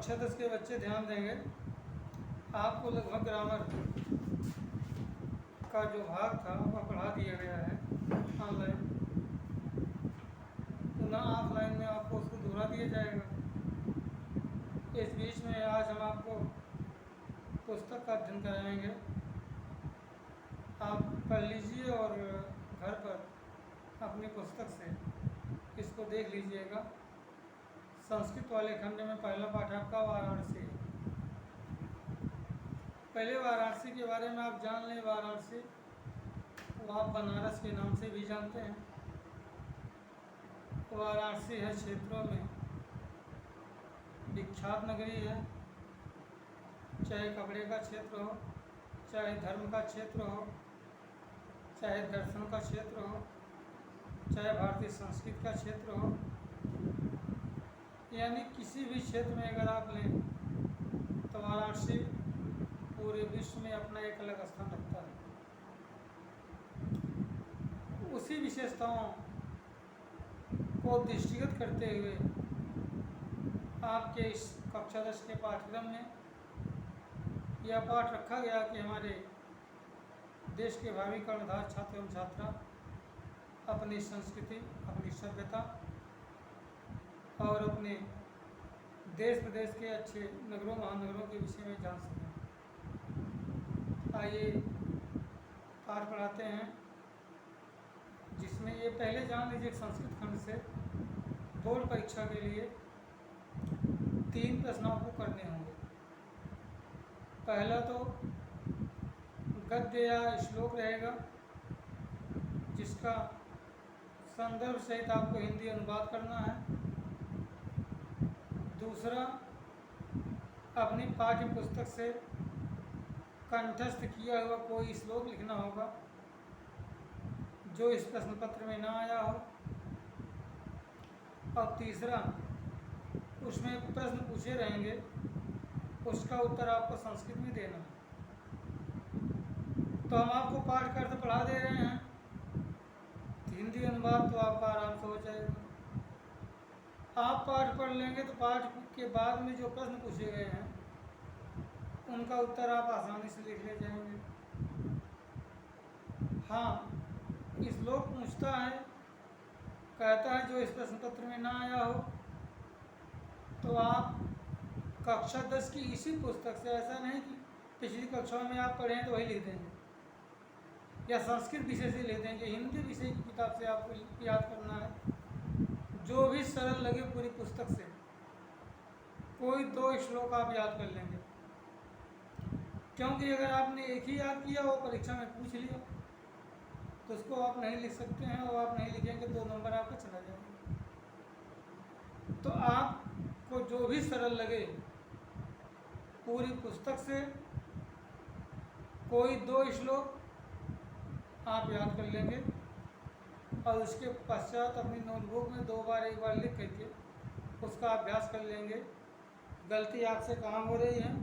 कक्षा 10 के बच्चे ध्यान देंगे। आपको लगभग ग्रामर का जो भाग था वह पढ़ा दिया गया है ऑनलाइन। पुनः ऑफलाइन में आपको उसको दोहरा दिया जाएगा। इस बीच में आज हम आपको पुस्तक का अध्ययन कराएंगे। आप पढ़ लीजिए और घर पर अपनी पुस्तक से इसको देख लीजिएगा। संस्कृत वाले खंड में पहला पाठ आपका वाराणसी। पहले वाराणसी के बारे में आप जान लें। वाराणसी को आप बनारस के नाम से भी जानते हैं। वाराणसी है क्षेत्रों में विख्यात नगरी है। चाहे कपड़े का क्षेत्र हो, चाहे धर्म का क्षेत्र हो, चाहे दर्शन का क्षेत्र हो, चाहे भारतीय संस्कृति का क्षेत्र हो, यानी किसी भी क्षेत्र में अगर आप लें तो वाराणसी पूरे विश्व में अपना एक अलग स्थान रखता है। उसी विशेषताओं को दृष्टिगत करते हुए आपके इस कक्षा 10 के पाठ्यक्रम में यह पाठ रखा गया कि हमारे देश के भावी कर्णधार छात्र एवं छात्रा अपनी संस्कृति, अपनी सभ्यता और अपने देश प्रदेश के अच्छे नगरों महानगरों के विषय में जान सकें। आइए पाठ पढ़ाते हैं, जिसमें ये पहले जान लीजिए संस्कृत खंड से बोर्ड परीक्षा के लिए 3 प्रश्न आपको करने होंगे। पहला तो गद्य या श्लोक रहेगा, जिसका संदर्भ सहित आपको हिंदी अनुवाद करना है। दूसरा, अपनी पाठ्य पुस्तक से कंठस्थ किया हुआ कोई श्लोक लिखना होगा जो इस प्रश्न पत्र में ना आया हो। और तीसरा, उसमें प्रश्न पूछे रहेंगे, उसका उत्तर आपको संस्कृत में देना है। तो हम आपको पाठ करके पढ़ा दे रहे हैं, हिंदी अनुवाद तो आपका आराम से हो जाएगा। आप पाठ पढ़ लेंगे तो पाठ के बाद में जो प्रश्न पूछे गए हैं उनका उत्तर आप आसानी से लिख ले जाएंगे। हाँ, श्लोक पूछता है, कहता है जो इस प्रश्न पत्र में ना आया हो तो आप कक्षा 10 की इसी पुस्तक से, ऐसा नहीं कि पिछली कक्षाओं में आप पढ़े हैं तो वही लिख देंगे, या संस्कृत विषय से लिख देंगे। हिंदी विषय की किताब से आपको याद करना है, जो भी सरल लगे पूरी पुस्तक से कोई 2 श्लोक आप याद कर लेंगे। क्योंकि अगर आपने एक ही याद किया, वो परीक्षा में पूछ लिया, तो उसको आप नहीं लिख सकते हैं, और आप नहीं लिखेंगे 2 नंबर आपका चला जाएगा। तो आपको जो भी सरल लगे पूरी पुस्तक से कोई 2 श्लोक आप याद कर लेंगे, और उसके पश्चात अपनी नोटबुक में 2 बार 1 बार लिख करके उसका अभ्यास कर लेंगे। गलती आपसे कहाँ हो रही है,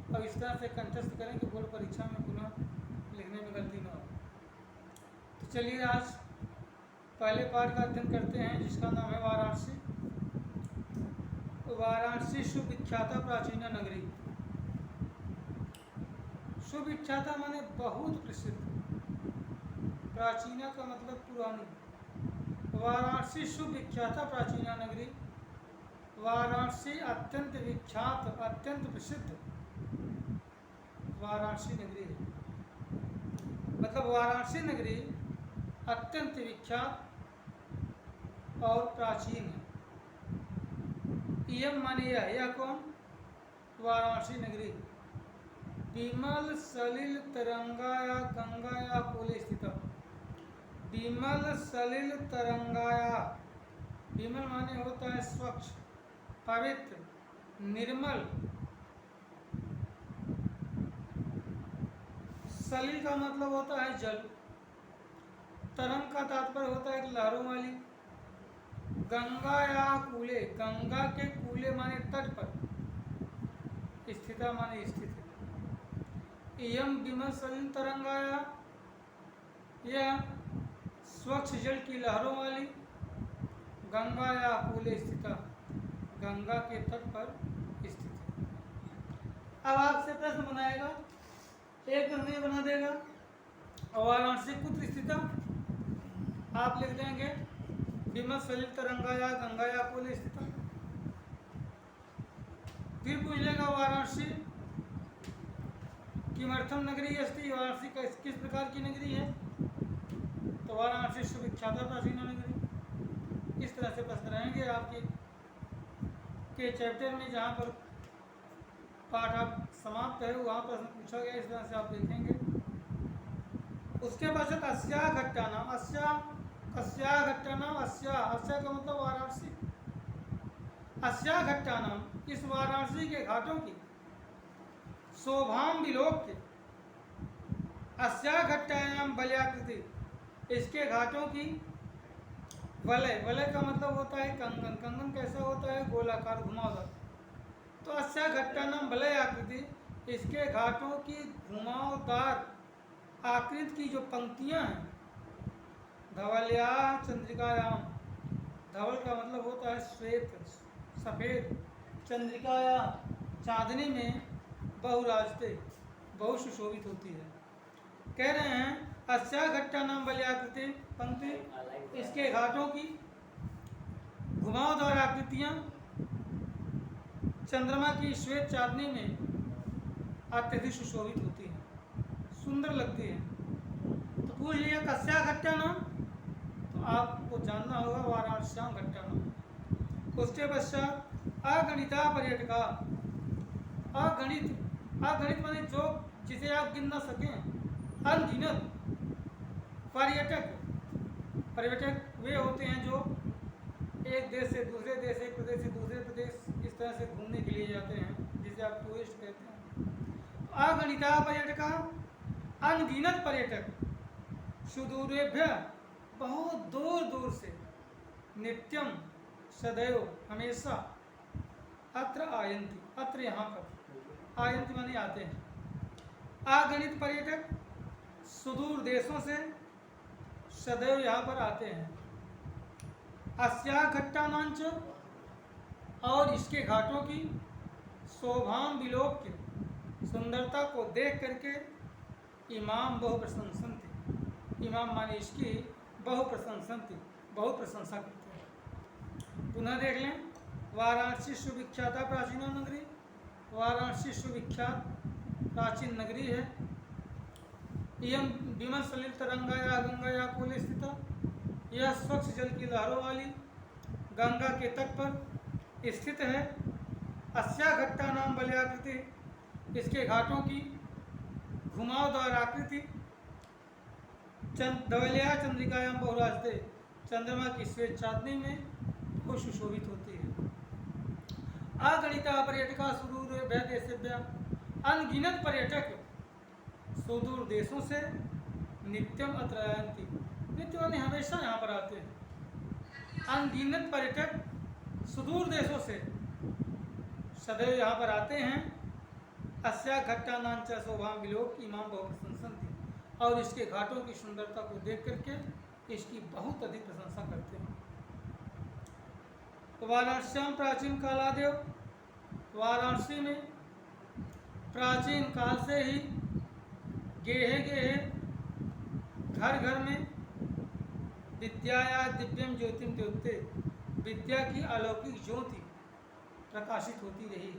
और इस तरह से कंठस्थ करें कि बोर्ड परीक्षा में पुनः लिखने में गलती न हो। तो चलिए आज पहले पाठ का अध्ययन करते हैं, जिसका नाम है वाराणसी। वाराणसी सुविख्याता प्राचीन नगरी। सुविख्याता माने बहुत प्रसिद्ध, प्राचीना का मतलब पुरानी। वाराणसी सुविख्याता प्राचीन नगरी। वाराणसी अत्यंत विख्यात, अत्यंत प्रसिद्ध वाराणसी नगरी है। मतलब वाराणसी नगरी अत्यंत विख्यात और प्राचीन है। इयम माने यह कौन? वाराणसी नगरी विमल सलिल तरंगाया गंगाया कूले स्थित। विमल सलिल तरंगाया, विमल माने होता है स्वच्छ, पवित्र, निर्मल। सलिल का मतलब होता है जल। तरंग का तात्पर्य होता है लहरों वाली। गंगा या कूले, गंगा के कूले माने तट पर, स्थिता माने स्थित है। इयम विमल सलिल तरंगाया, यह स्वच्छ जल की लहरों वाली, गंगा या कूले स्थिता, गंगा के तट पर स्थित है। अब आपसे प्रश्न बनाएगा, एक प्रश्न ये बना देगा वाराणसी कुत्र स्थित, आप लिख देंगे विमल सलिल तरंगाया गंगाया कुल स्थित। फिर पूछ लेगा वाराणसी किमर्थम नगरी अस्ति, वाराणसी किस प्रकार की नगरी है, तो वाराणसी सुविख्याता प्राचीन नगरी। इस तरह से प्रश्न रहेंगे आपके के चैप्टर में, जहाँ पर पाठ आप समाप्त है वहाँ प्रश्न पूछा गया, इस तरह से आप देखेंगे। उसके बाद अस्या घट्टा नाम, अस्या घट्टा नाम, अस्या का मतलब वाराणसी, अस्या घट्टा नाम, इस वाराणसी के घाटों की शोभाम विलोक्य, अस्या घट्टायाम वलयाकृति, इसके घाटों की वलय, वलय का मतलब होता है कंगन, कंगन कैसा होता है, गोलाकार घुमावदार, तो अस्या घट्टा नाम वलय आकृति, इसके घाटों की घुमावदार आकृति की जो पंक्तियां हैं, धवल्या चंद्रिकायाम, धवल का मतलब होता है श्वेत सफेद, चंद्रिकाया चांदनी में, बहुराजते बहुत सुशोभित होती है। कह रहे हैं अस्या घट्टा नाम वलयाकृति पंक्ति, इसके घाटों की घुमावदार आकृतियां चंद्रमा की श्वेत चांदनी में अत्यधिक सुशोभित होती है, सुंदर लगती है। तो पूछ लिया कस्या घट्टा नाम, तो आपको जानना होगा वाराणस्याम घट्टा नाम। उसके पश्चात अगणिता पर्यटका, अगणित, अगणित माने जो जिसे आप गिन ना सकें, अनगिनत पर्यटक, पर्यटक वे होते हैं जो एक देश से दूसरे देश, एक प्रदेश से दूसरे प्रदेश, इस तरह से घूमने के लिए जाते हैं, जिसे आप टूरिस्ट कहते हैं। अगणिता पर्यटका, अनगिनत पर्यटक, सुदूरेभ्य बहुत दूर दूर से, नित्यम सदैव हमेशा, अत्र आयन्ति, अत्र यहाँ पर, आयन्ति माने आते हैं। अगणित पर्यटक सुदूर देशों से सदैव यहाँ पर आते हैं। अस्या घट्टानांच, और इसके घाटों की शोभाम विलोक्य, सुंदरता को देख करके इमाम बहु प्रशंसन्ति, इमाम माने इसकी बहु प्रशंसन्ति, बहुत प्रशंसा करते हैं। पुनः देख लें, वाराणसी सुविख्याता प्राचीन नगरी, वाराणसी सुविख्यात प्राचीन नगरी है। यह विमल सलिल तरंगाया गंगाया कुल स्थित, यह स्वच्छ जल की लहरों वाली गंगा के तट पर स्थित है। अस्या घट्टा नाम वलयाकृति, इसके घाटों की घुमावदार आकृति धवल्या चंद्रिकायाम बहुराजते, चंद्रमा की श्वेत चांदनी में वो सुशोभित होती है। अगणिता पर्यटका सुदूर देशेभ्य, अनगिनत पर्यटक सुदूर देशों से, नित्यम अत्र आयन्ति, नित्य माने हमेशा यहाँ पर आते हैं। अनगिनत पर्यटक सुदूर देशों से सदैव यहाँ पर आते हैं। अस्या घट्टा नांच शोभाम विलोक, इमाम बहु प्रशंसन्ति, और इसके घाटों की सुंदरता को देख करके इसकी बहुत अधिक प्रशंसा करते हैं। तो वाराणस्याम प्राचीन कालादेव, वाराणसी में प्राचीन काल से ही गेहे गेहे, घर घर में विद्याया दिव्यम ज्योतिम द्योते, विद्या की अलौकिक ज्योति प्रकाशित होती रही।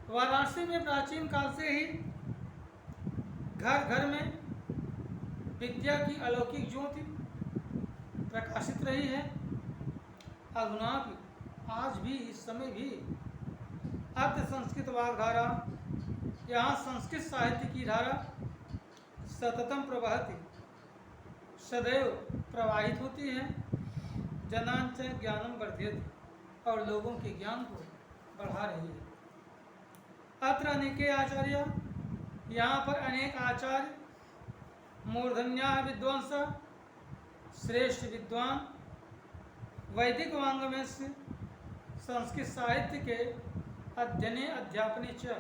वाराणसी में प्राचीन काल से ही घर घर में विद्या की अलौकिक ज्योति प्रकाशित रही है। अधुना भी, आज भी, इस समय भी अर्ध संस्कृत वाग्धारा, यहाँ संस्कृत साहित्य की धारा सततम प्रवहति, सदैव प्रवाहित होती है। जनांच ज्ञानम वर्धयति, और लोगों के ज्ञान को बढ़ा रही है। अत्र अनेके आचार्य, यहाँ पर अनेक आचार्य, मूर्धन्या विद्वांस, श्रेष्ठ विद्वान, वैदिक वांग्मय से संस्कृत साहित्य के अध्ययने अध्यापने च,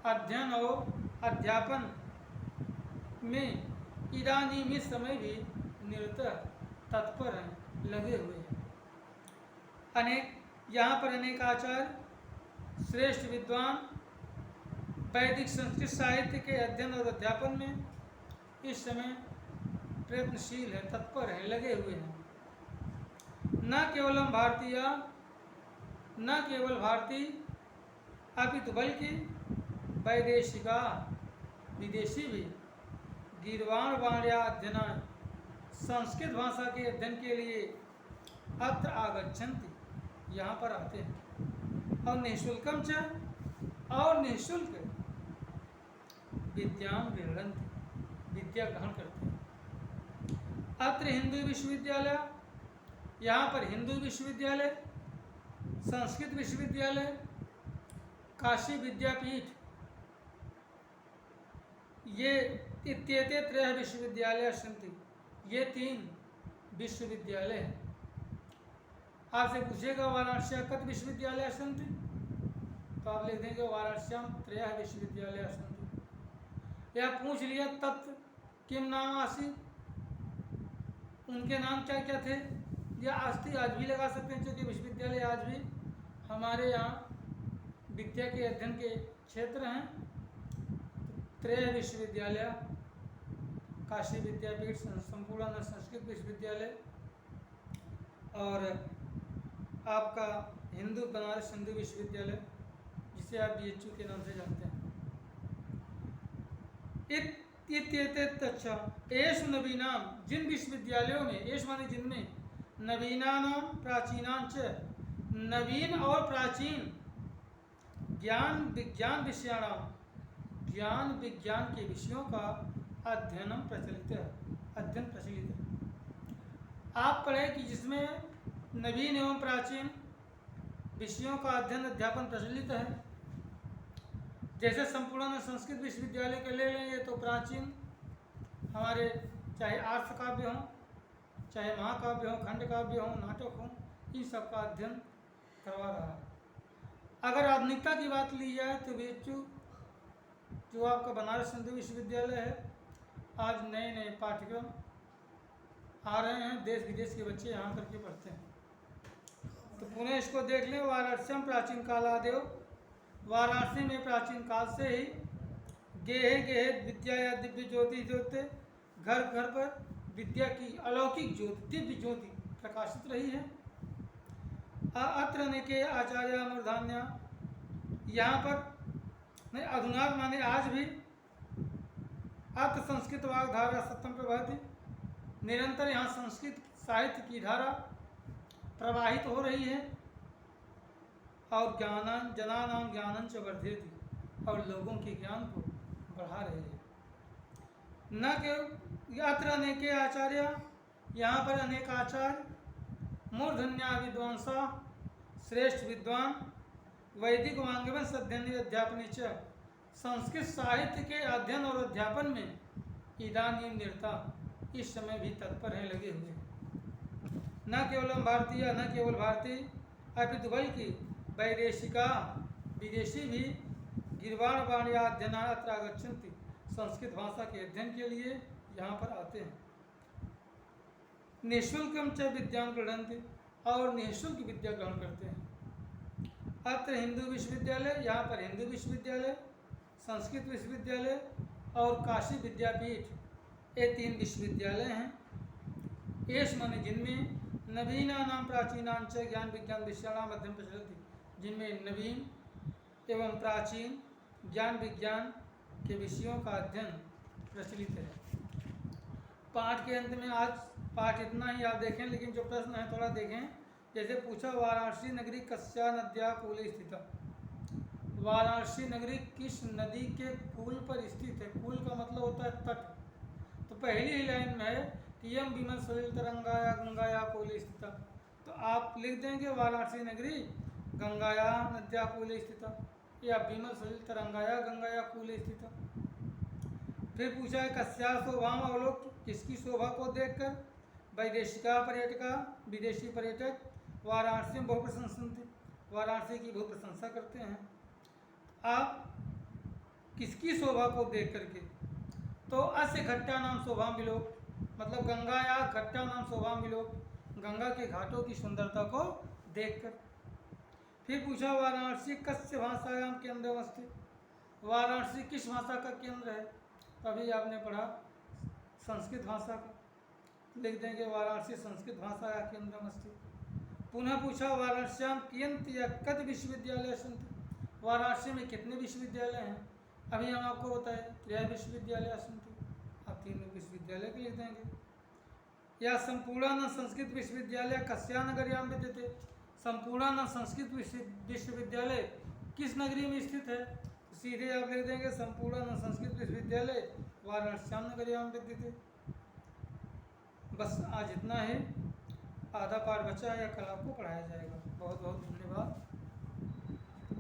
अध्ययन और अध्यापन में इदानीं समय भी निरत तत्पर हैं, लगे हुए हैं। अनेक, यहाँ पर अनेक आचार्य श्रेष्ठ विद्वान वैदिक संस्कृत साहित्य के अध्ययन और अध्यापन में इस समय प्रयत्नशील है, तत्पर है, लगे हुए हैं। न केवल भारतीय अपितु बल्कि वैदेशिका विदेशी भी गीर्वाण वाण्या अध्ययनाय संस्कृत भाषा के अध्ययन के लिए अत्र आगच्छन्ति, यहाँ पर आते हैं। और निःशुल्कम च, और निःशुल्क विद्यां गृह्णन्ति, विद्या ग्रहण करते हैं। अत्र हिंदू विश्वविद्यालय, यहाँ पर हिंदू विश्वविद्यालय, संस्कृत विश्वविद्यालय, काशी विद्यापीठ, ये इत्येते त्रयः विश्वविद्यालयाः सन्ति, ये 3 विश्वविद्यालय हैं। आपसे पूछेगा वाराणस्यां कत विश्वविद्यालयाः सन्ति, तो आप लिख देंगे वाराणस्यां त्रयः विश्वविद्यालयाः सन्ति। या पूछ लिया तत् किम नाम आसीत्, उनके नाम क्या क्या थे, या अस्ति आज भी लगा सकते हैं, क्योंकि विश्वविद्यालय आज भी हमारे यहाँ विद्या के अध्ययन के क्षेत्र हैं। त्रय विश्वविद्यालय, काशी विद्यापीठ, संपूर्ण संस्कृत विश्वविद्यालय और आपका हिंदू बनारस हिंदू विश्वविद्यालय, जिसे आप BHU के नाम से जानते हैं। अच्छा, एष नवीनाम, जिन विश्वविद्यालयों में, एष माने जिनमें, नवीनानाम प्राचीनांच, नवीन और प्राचीन, ज्ञान विज्ञान विषयाणाम, ज्ञान विज्ञान के विषयों का अध्ययन प्रचलित है। आप पढ़ें कि जिसमें नवीन एवं प्राचीन विषयों का अध्ययन अध्यापन प्रचलित है। जैसे संपूर्ण संस्कृत विश्वविद्यालय के ले लेंगे तो प्राचीन हमारे चाहे आर्ष काव्य हों, चाहे महाकाव्य हों, खंड काव्य हों, नाटक हों, इन सब का अध्ययन करवा रहा है। अगर आधुनिकता की बात ली जाए तो BHU जो आपका बनारस हिंदू विश्वविद्यालय है, आज नए नए पाठ्यक्रम आ रहे हैं, देश विदेश के बच्चे यहाँ करके पढ़ते हैं। तो पुनः इसको देख लें, वाराणस्यां प्राचीन कालादेव, वाराणसी में प्राचीन काल से ही गेहे गेहे विद्या या दिव्य ज्योति ज्योति, घर घर पर विद्या की अलौकिक ज्योति, दिव्य ज्योति प्रकाशित रही है। अत्र अनेके आचार्य मूर्धान्या, यहाँ पर नहीं, अधुना माने आज भी, अत्र संस्कृत वाग्धारा सत्यम प्रवहति, निरंतर यहाँ संस्कृत साहित्य की धारा प्रवाहित हो रही है। और जनानां ज्ञानं च वर्धयति, और लोगों के ज्ञान को बढ़ा रही है। न केवल अत्र अनेके आचार्य, यहाँ पर अनेक आचार्य, मूर्धन्या विद्वांसा, श्रेष्ठ विद्वान, वैदिक वांग्मय अध्ययन अध्यापन च, संस्कृत साहित्य के अध्ययन और अध्यापन में इदानीं निरता, इस समय भी तत्पर हैं, लगे हुए। न केवल भारतीय अपितु बल्कि वैदेशिका विदेशी भी गीर्वाण वाण्या अध्ययनाय अत्र आगच्छन्ति, संस्कृत भाषा के अध्ययन के लिए यहाँ पर आते हैं। निःशुल्कम च विद्यां गृह्णन्ति, और निःशुल्क विद्या ग्रहण करते हैं। अत्र हिंदू विश्वविद्यालय, यहाँ पर हिंदू विश्वविद्यालय, संस्कृत विश्वविद्यालय और काशी विद्यापीठ, ये 3 विश्वविद्यालय हैं। एष माने जिनमें नवीनानां प्राचीनांच ज्ञान विज्ञान विषयाणाम अध्ययन प्रचलति, जिनमें नवीन एवं प्राचीन ज्ञान विज्ञान के विषयों का अध्ययन प्रचलित है। पाठ के अंत में आज पाठ इतना ही आप देखें, लेकिन जो प्रश्न है थोड़ा देखें। जैसे पूछा, वाराणसी नगरी कस्या नद्या कूले स्थिता, वाराणसी नगरी किस नदी के पुल पर स्थित है। पुल का मतलब होता है तट। तो पहली ही लाइन में है कि यम विमल सलिल तरंगाया गंगाया कूले स्थिता, तो आप लिख देंगे वाराणसी नगरी गंगाया नद्या कूले स्थिता, या विमल सलिल तरंगाया गंगाया कूले स्थिता। फिर पूछा है कस्या शोभाम अवलोक, किसकी शोभा को देखकर, वैदेशिका पर्यटका, विदेशी पर्यटक वाराणसी में बहुत प्रशंसन्ति, वाराणसी की बहुत प्रशंसा करते हैं। आप किसकी शोभा को देख करके, तो अस्य घट्टा नाम शोभा मिलो, मतलब गंगा या घट्टा नाम शोभा मिलो, गंगा के घाटों की सुंदरता को देखकर। फिर पूछा वाराणसी कस्य भाषायाम केंद्रम अस्ति, वाराणसी किस भाषा का केंद्र है। तभी आपने पढ़ा संस्कृत भाषा का, लिख देंगे वाराणसी संस्कृत भाषा का केंद्रम अस्ति। पुनः पूछा वाराणस्याम कियंत या कद विश्वविद्यालय सन्ति, वाराणसी में कितने विश्वविद्यालय हैं। अभी हम आपको बताए त्रय विश्वविद्यालय सन्ति, आप 3 विश्वविद्यालय को लिख देंगे। या संपूर्णानंद संस्कृत विश्वविद्यालय कस्या नगर्याम विद्यते, संपूर्णानंद संस्कृत विश्वविद्यालय किस नगरी में स्थित है। सीधे आप लिख देंगे संपूर्णानंद संस्कृत विश्वविद्यालय वाराणस्याम नगर्याम विद्यते। बस आज इतना ही, आधा पाठ बचा है या कल आपको पढ़ाया जाएगा। बहुत बहुत धन्यवाद।